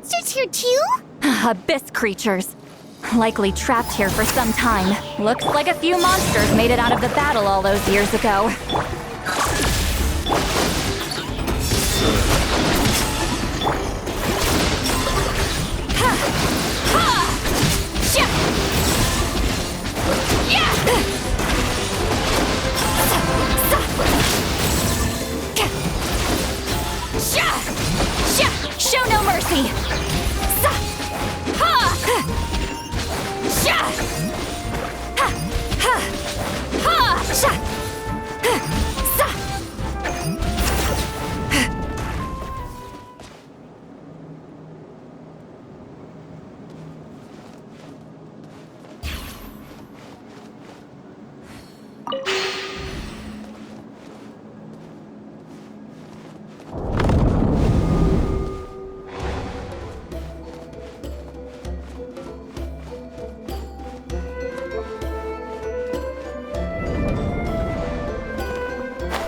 monsters here too? Abyss creatures. Likely trapped here for some time. Looks like a few monsters made it out of the battle all those years ago. Show no mercy!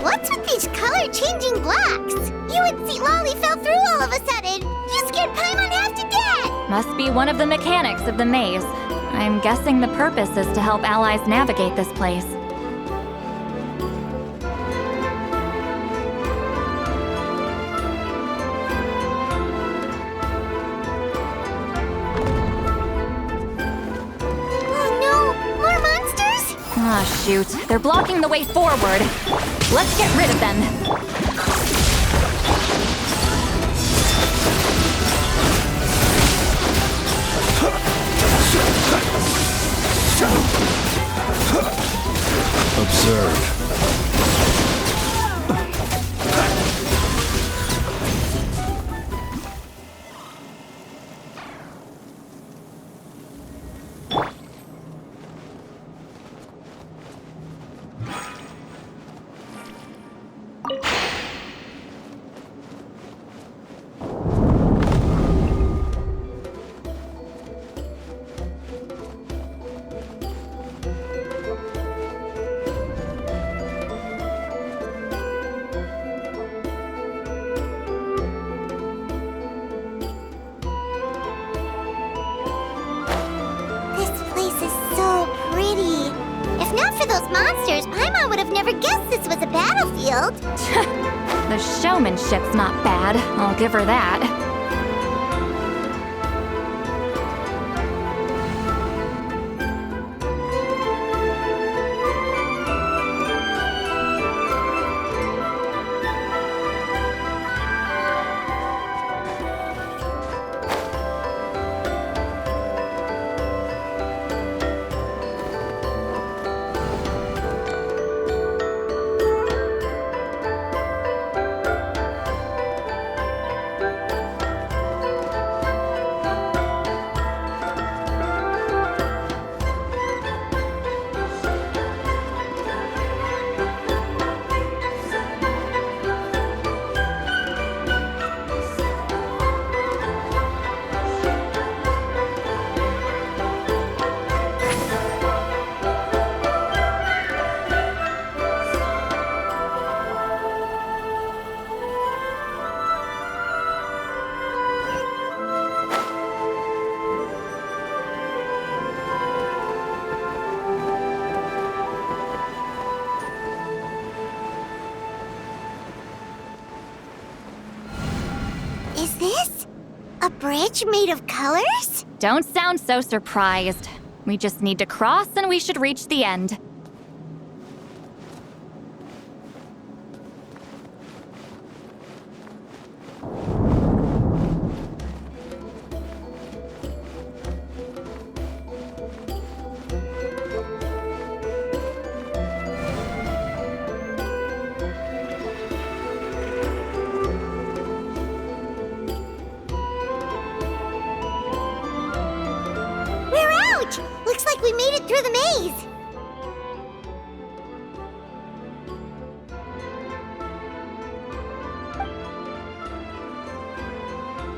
What's with these color-changing blocks? You and St. Lolly fell through all of a sudden. You scared Paimon half to death! Must be one of the mechanics of the maze. I'm guessing the purpose is to help allies navigate this place. Oh no! More monsters? Ah, shoot. They're blocking the way forward. Let's get rid of them. Observe. Monsters, Paimon would have never guessed this was a battlefield. The showmanship's not bad, I'll give her that. Is this a bridge made of colors? Don't sound so surprised. We just need to cross and we should reach the end. Looks like we made it through the maze!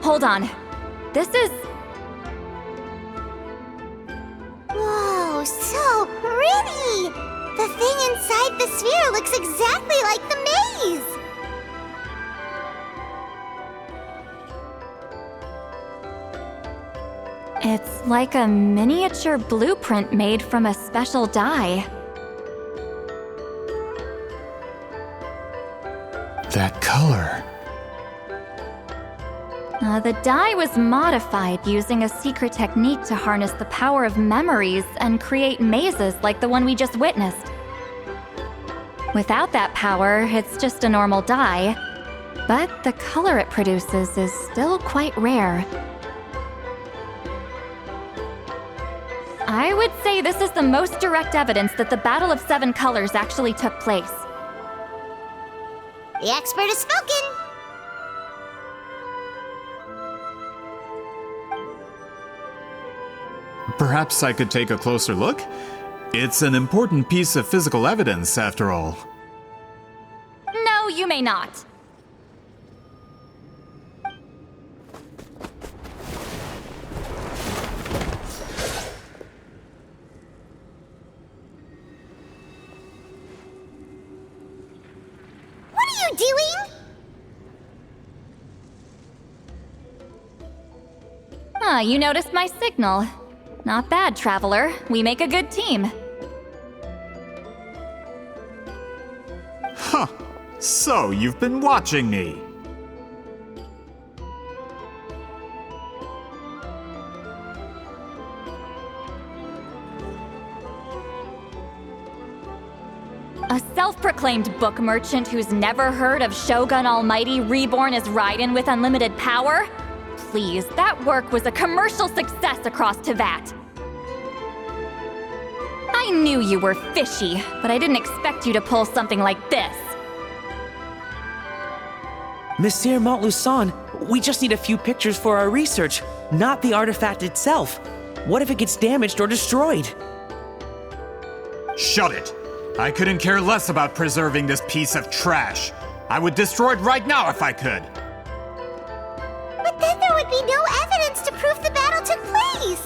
Hold on. This is... Whoa, so pretty! The thing inside the sphere looks exactly like the maze! It's like a miniature blueprint made from a special dye. That color. The dye was modified using a secret technique to harness the power of memories and create mazes like the one we just witnessed. Without that power, it's just a normal dye, but the color it produces is still quite rare. I would say this is the most direct evidence that the Battle of Seven Colors actually took place. The expert has spoken. Perhaps I could take a closer look? It's an important piece of physical evidence, after all. No, you may not. What are you doing? You noticed my signal. Not bad, Traveler. We make a good team. Huh. So, you've been watching me. A self-proclaimed book merchant who's never heard of Shogun Almighty reborn as Raiden with unlimited power? Please, that work was a commercial success across Teyvat. I knew you were fishy, but I didn't expect you to pull something like this. Monsieur Montluçon, we just need a few pictures for our research, not the artifact itself. What if it gets damaged or destroyed? Shut it! I couldn't care less about preserving this piece of trash. I would destroy it right now if I could. But then there would be no evidence to prove the battle took place.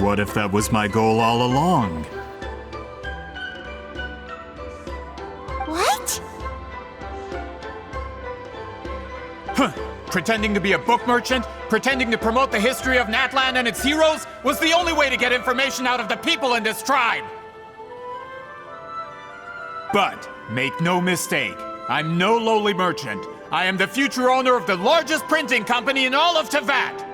What if that was my goal all along? What? Huh. Pretending to be a book merchant, pretending to promote the history of Natlan and its heroes, was the only way to get information out of the people in this tribe! But, make no mistake, I'm no lowly merchant. I am the future owner of the largest printing company in all of Teyvat!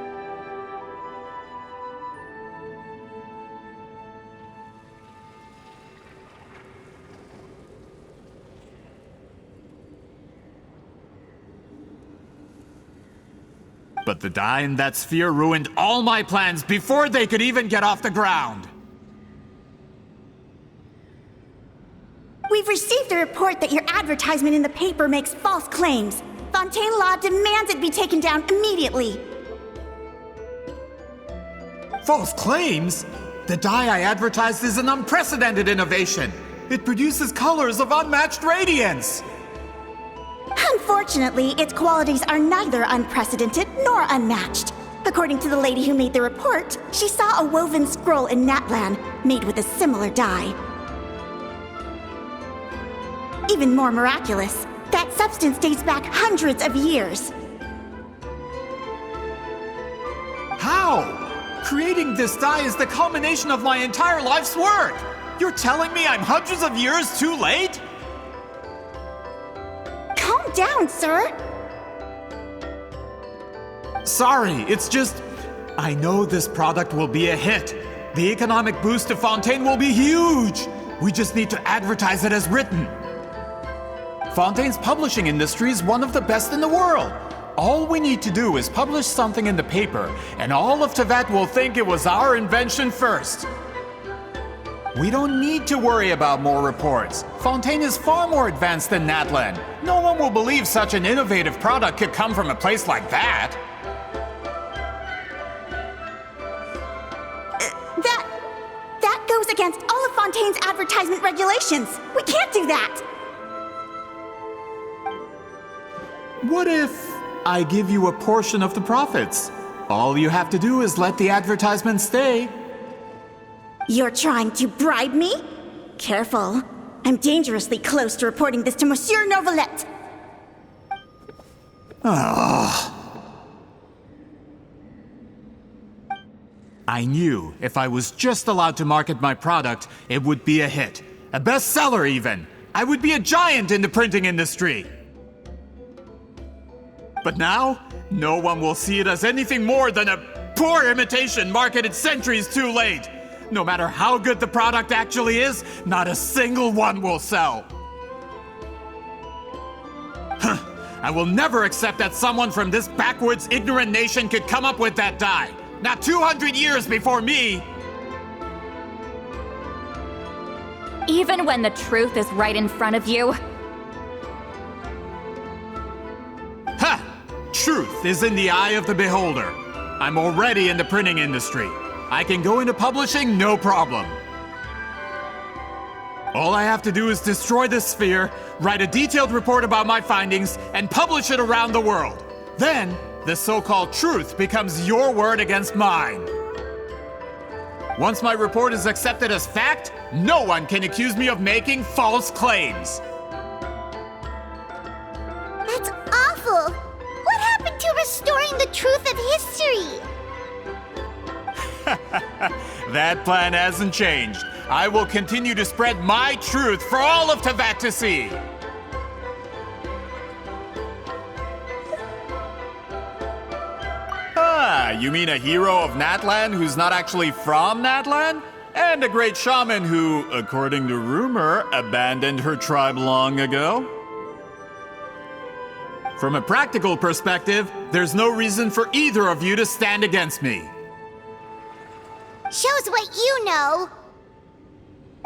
But the dye in that sphere ruined all my plans before they could even get off the ground. We've received a report that your advertisement in the paper makes false claims. Fontaine Law demands it be taken down immediately. False claims? The dye I advertised is an unprecedented innovation. It produces colors of unmatched radiance. Unfortunately, its qualities are neither unprecedented nor unmatched. According to the lady who made the report, she saw a woven scroll in Natlan made with a similar dye. Even more miraculous, that substance dates back hundreds of years. How? Creating this dye is the culmination of my entire life's work. You're telling me I'm hundreds of years too late? Calm down, sir. Sorry, it's just... I know this product will be a hit. The economic boost to Fontaine will be huge. We just need to advertise it as written. Fontaine's publishing industry is one of the best in the world. All we need to do is publish something in the paper, and all of Teyvat will think it was our invention first. We don't need to worry about more reports. Fontaine is far more advanced than Natlan. No one will believe such an innovative product could come from a place like that. That goes against all of Fontaine's advertisement regulations. We can't do that. What if I give you a portion of the profits? All you have to do is let the advertisement stay. You're trying to bribe me? Careful. I'm dangerously close to reporting this to Monsieur Novelette. Ah. I knew if I was just allowed to market my product, it would be a hit. A bestseller even. I would be a giant in the printing industry. But now, no one will see it as anything more than a poor imitation marketed centuries too late. No matter how good the product actually is, not a single one will sell. I will never accept that someone from this backwoods, ignorant nation could come up with that dye. Not 200 years before me! Even when the truth is right in front of you? Ha! Truth is in the eye of the beholder. I'm already in the printing industry. I can go into publishing, no problem. All I have to do is destroy this sphere, write a detailed report about my findings, and publish it around the world. Then, the so-called truth becomes your word against mine. Once my report is accepted as fact, no one can accuse me of making false claims. That's awful! What happened to restoring the truth of history? That plan hasn't changed. I will continue to spread my truth for all of Teyvat to see. Ah, you mean a hero of Natlan who's not actually from Natlan? And a great shaman who, according to rumor, abandoned her tribe long ago? From a practical perspective, there's no reason for either of you to stand against me. Shows what you know.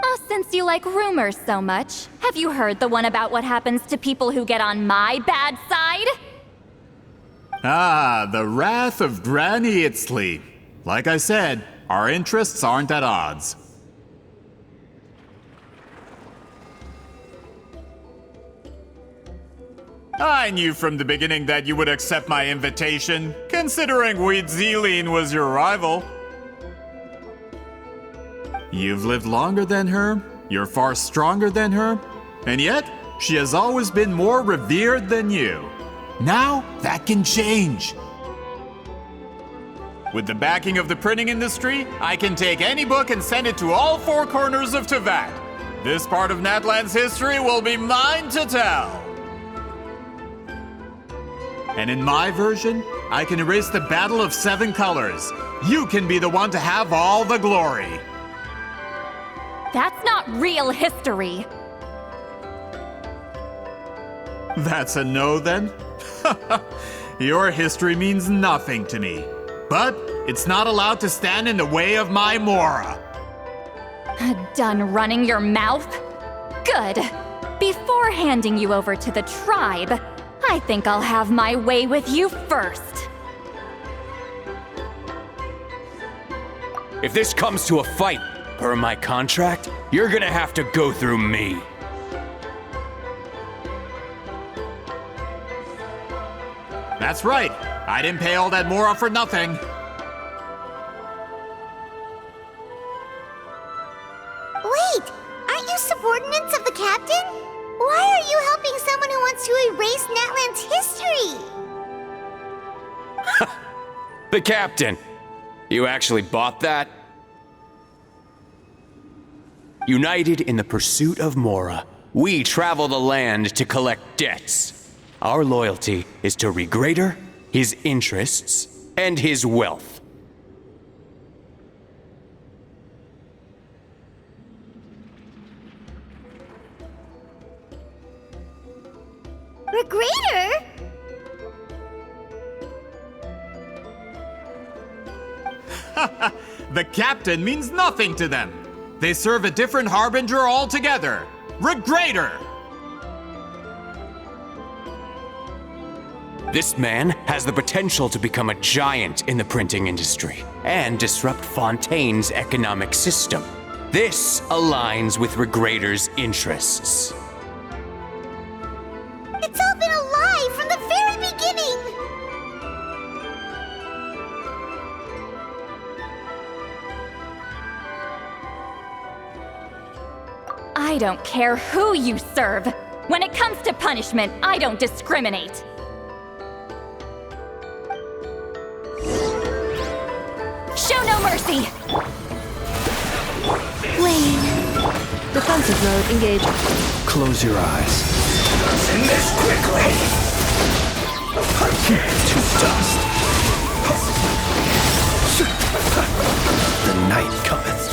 Oh, since you like rumors so much, have you heard the one about what happens to people who get on my bad side? Ah, the wrath of Granny Itzley. Like I said, our interests aren't at odds. I knew from the beginning that you would accept my invitation, considering Weedzeline was your rival. You've lived longer than her, you're far stronger than her, and yet, she has always been more revered than you. Now, that can change. With the backing of the printing industry, I can take any book and send it to all four corners of Teyvat. This part of Natlan's history will be mine to tell. And in my version, I can erase the Battle of Seven Colors. You can be the one to have all the glory. That's not real history. That's a no then? Your history means nothing to me. But it's not allowed to stand in the way of my Mora. Done running your mouth? Good. Before handing you over to the tribe, I think I'll have my way with you first. If this comes to a fight, per my contract, you're gonna have to go through me. That's right. I didn't pay all that Mora for nothing. Wait, aren't you subordinates of the captain? Why are you helping someone who wants to erase Natlan's history? The captain! You actually bought that? United in the pursuit of Mora, we travel the land to collect debts. Our loyalty is to Regrader, his interests, and his wealth. Regrader? The captain means nothing to them. They serve a different harbinger altogether. Regrader! This man has the potential to become a giant in the printing industry and disrupt Fontaine's economic system. This aligns with Regrader's interests. It's all been a lie from the very beginning! I don't care who you serve. When it comes to punishment, I don't discriminate. Show no mercy! mercy! Lane. Defensive mode engaged. Close your eyes. In this quickly! To dust. The night cometh.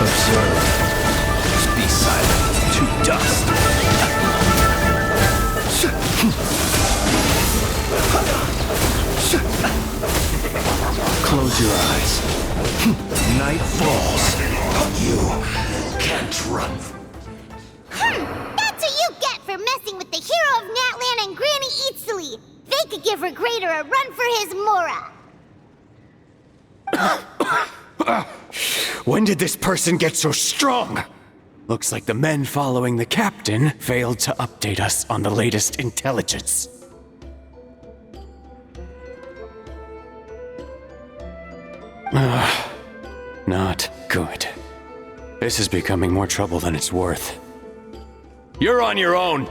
Observe. Be silent. To dust. Close your eyes. Night falls. You can't run. That's what you get for messing with the hero of Natlan and Granny Eatsley. They could give Regrader a run for his Mora. When did this person get so strong? Looks like the men following the captain failed to update us on the latest intelligence. Not good. This is becoming more trouble than it's worth. You're on your own!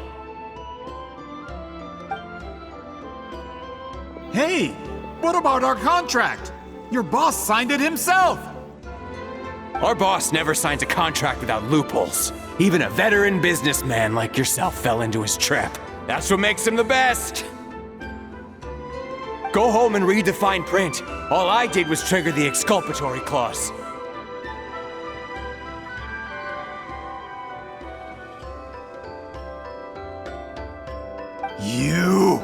Hey, what about our contract? Your boss signed it himself. Our boss never signs a contract without loopholes. Even a veteran businessman like yourself fell into his trap. That's what makes him the best! Go home and read the fine print. All I did was trigger the exculpatory clause. You!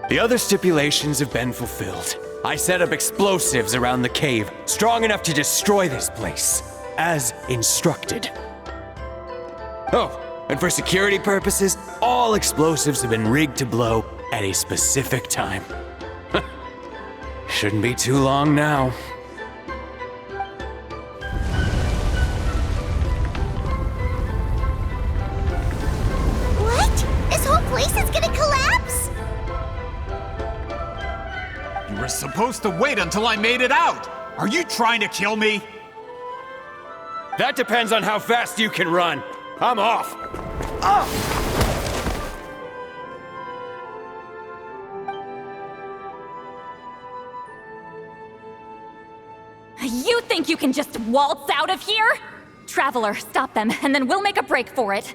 The other stipulations have been fulfilled. I set up explosives around the cave, strong enough to destroy this place, as instructed. Oh, and for security purposes, all explosives have been rigged to blow at a specific time. Shouldn't be too long now. What? This whole place is gonna collapse? You were supposed to wait until I made it out. Are you trying to kill me? That depends on how fast you can run. I'm off. You think you can just waltz out of here? Traveler, stop them, and then we'll make a break for it.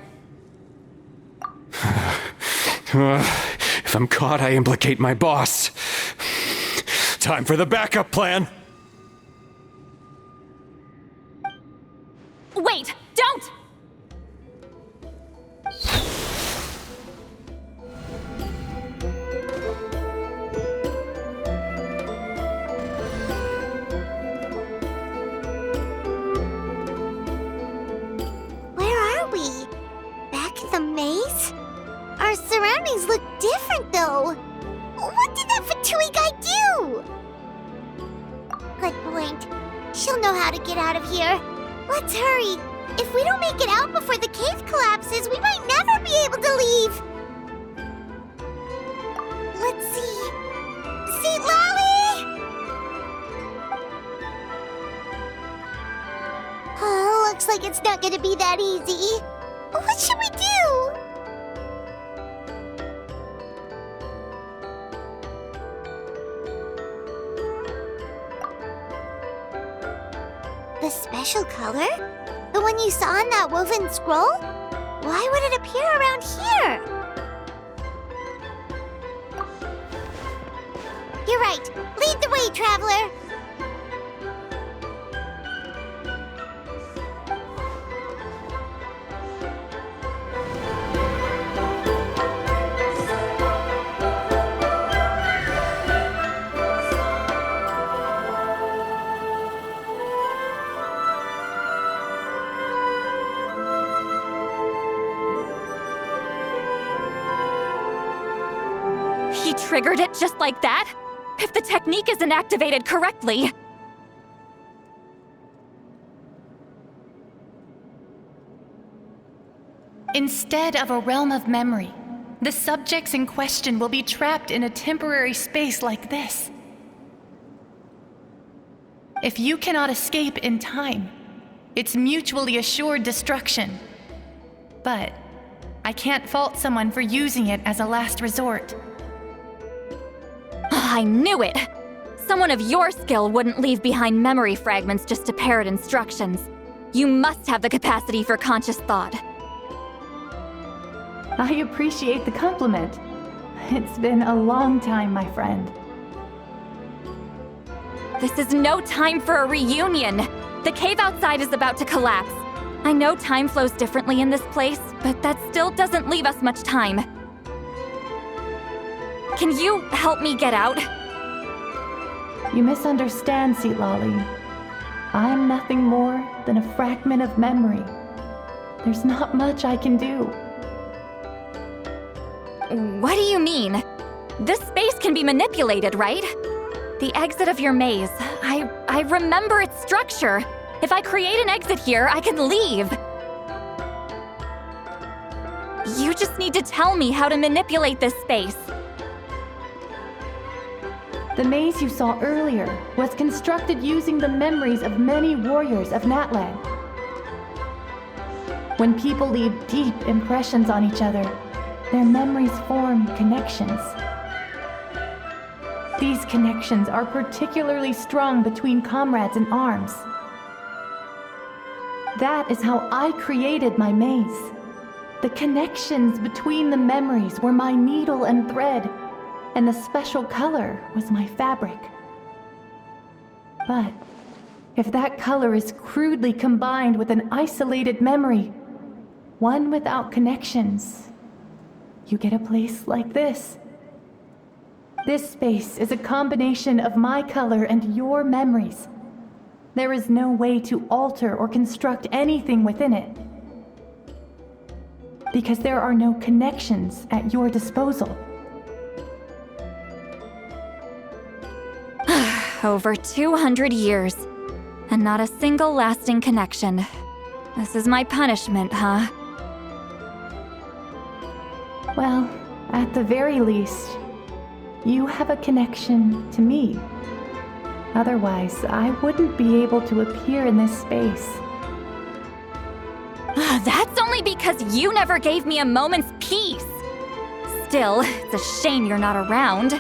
If I'm caught, I implicate my boss. Time for the backup plan. Wait, don't! Where are we? Back in the maze? Our surroundings look different, though. What did that Fatui guy do? Good point. She'll know how to get out of here. Let's hurry. If we don't make it out before the cave collapses, we might never be able to leave. Let's see. St. Lolly! Oh, looks like it's not gonna be that easy. What should we do? The special color? The one you saw in that woven scroll? Why would it appear around here? You're right. Lead the way, traveler. He triggered it just like that? If the technique isn't activated correctly... Instead of a realm of memory, the subjects in question will be trapped in a temporary space like this. If you cannot escape in time, it's mutually assured destruction. But I can't fault someone for using it as a last resort. I knew it! Someone of your skill wouldn't leave behind memory fragments just to parrot instructions. You must have the capacity for conscious thought. I appreciate the compliment. It's been a long time, my friend. This is no time for a reunion! The cave outside is about to collapse. I know time flows differently in this place, but that still doesn't leave us much time. Can you help me get out? You misunderstand, Lolly. I'm nothing more than a fragment of memory. There's not much I can do. What do you mean? This space can be manipulated, right? The exit of your maze. I remember its structure. If I create an exit here, I can leave. You just need to tell me how to manipulate this space. The maze you saw earlier was constructed using the memories of many warriors of Natlan. When people leave deep impressions on each other, their memories form connections. These connections are particularly strong between comrades in arms. That is how I created my maze. The connections between the memories were my needle and thread, and the special color was my fabric. But if that color is crudely combined with an isolated memory, one without connections, you get a place like this. This space is a combination of my color and your memories. There is no way to alter or construct anything within it, because there are no connections at your disposal. Over 200 years, and not a single lasting connection. This is my punishment, huh? Well, at the very least, you have a connection to me. Otherwise, I wouldn't be able to appear in this space. That's only because you never gave me a moment's peace. Still, it's a shame you're not around.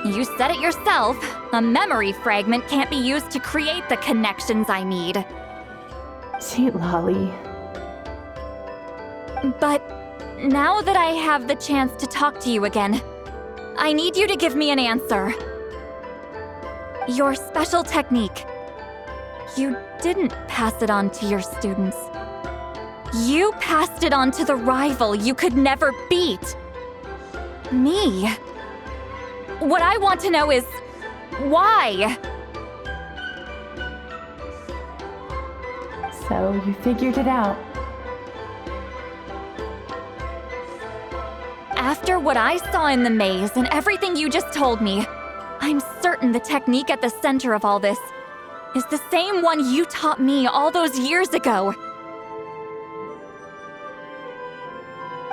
You said it yourself. A memory fragment can't be used to create the connections I need. Sweet Lolly. But now that I have the chance to talk to you again, I need you to give me an answer. Your special technique. You didn't pass it on to your students. You passed it on to the rival you could never beat. Me. What I want to know is, why? So you figured it out. After what I saw in the maze and everything you just told me, I'm certain the technique at the center of all this is the same one you taught me all those years ago.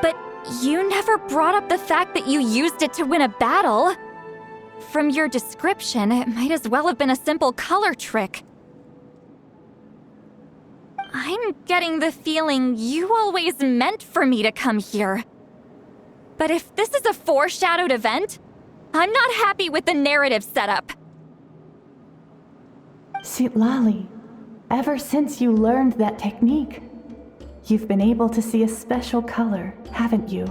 But you never brought up the fact that you used it to win a battle. From your description, it might as well have been a simple color trick. I'm getting the feeling you always meant for me to come here. But if this is a foreshadowed event, I'm not happy with the narrative setup. Sweet Lolly, ever since you learned that technique, you've been able to see a special color, haven't you?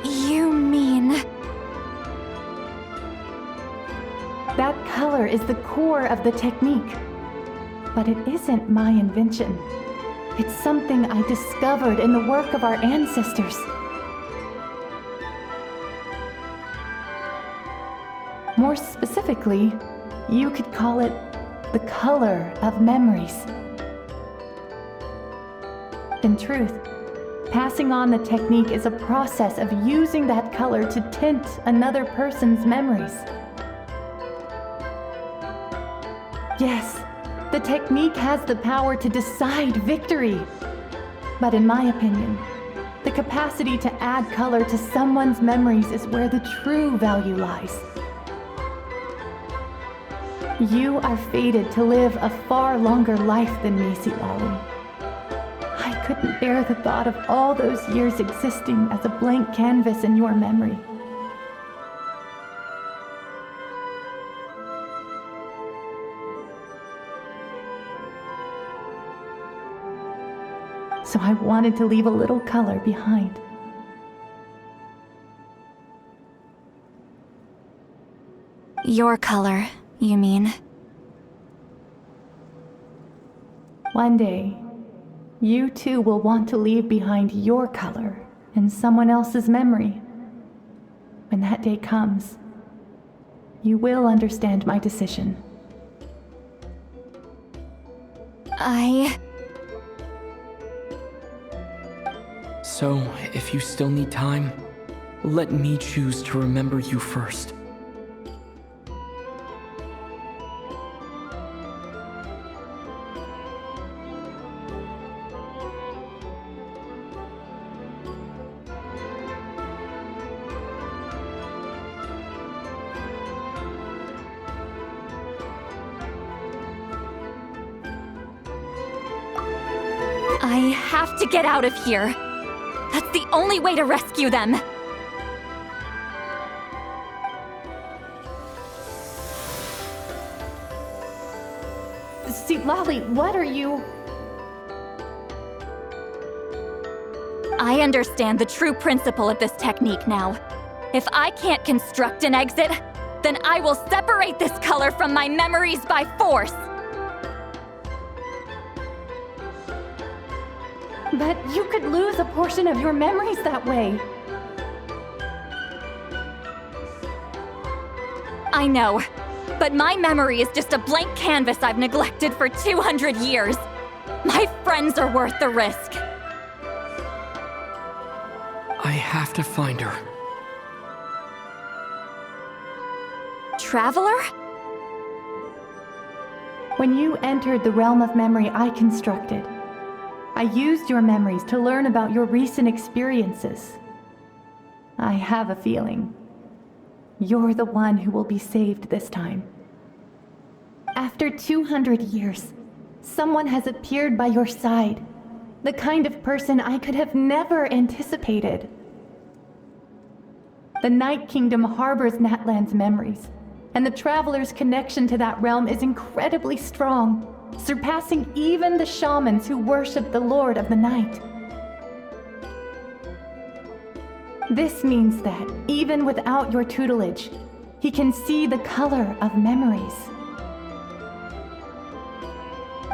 You mean... That color is the core of the technique. But it isn't my invention. It's something I discovered in the work of our ancestors. More specifically, you could call it the color of memories. In truth, passing on the technique is a process of using that color to tint another person's memories. Yes, The technique has the power to decide victory. But in my opinion, the capacity to add color to someone's memories is where the true value lies. You are fated to live a far longer life than me, Lolly. I couldn't bear the thought of all those years existing as a blank canvas in your memory. So I wanted to leave a little color behind. Your color, you mean? One day, you too will want to leave behind your color in someone else's memory. When that day comes, you will understand my decision. So, if you still need time, let me choose to remember you first. I have to get out of here. That's the only way to rescue them. See, Lolly, what are you... I understand the true principle of this technique now. If I can't construct an exit, then I will separate this color from my memories by force. But you could lose a portion of your memories that way. I know, but my memory is just a blank canvas I've neglected for 200 years. My friends are worth the risk. I have to find her. Traveler? When you entered the realm of memory I constructed, I used your memories to learn about your recent experiences. I have a feeling you're the one who will be saved this time. After 200 years, someone has appeared by your side, the kind of person I could have never anticipated. The Night Kingdom harbors Natlan's memories, and the Traveler's connection to that realm is incredibly strong, surpassing even the shamans who worship the Lord of the Night. This means that, even without your tutelage, he can see the color of memories.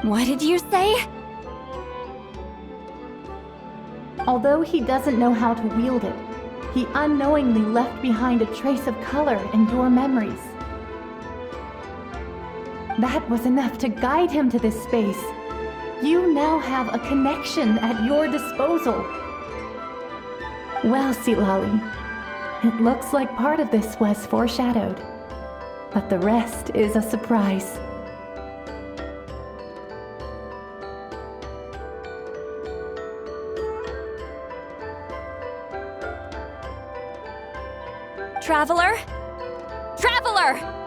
What did you say? Although he doesn't know how to wield it, he unknowingly left behind a trace of color in your memories. That was enough to guide him to this space. You now have a connection at your disposal. Well, Lolly, it looks like part of this was foreshadowed, but the rest is a surprise. Traveler? Traveler!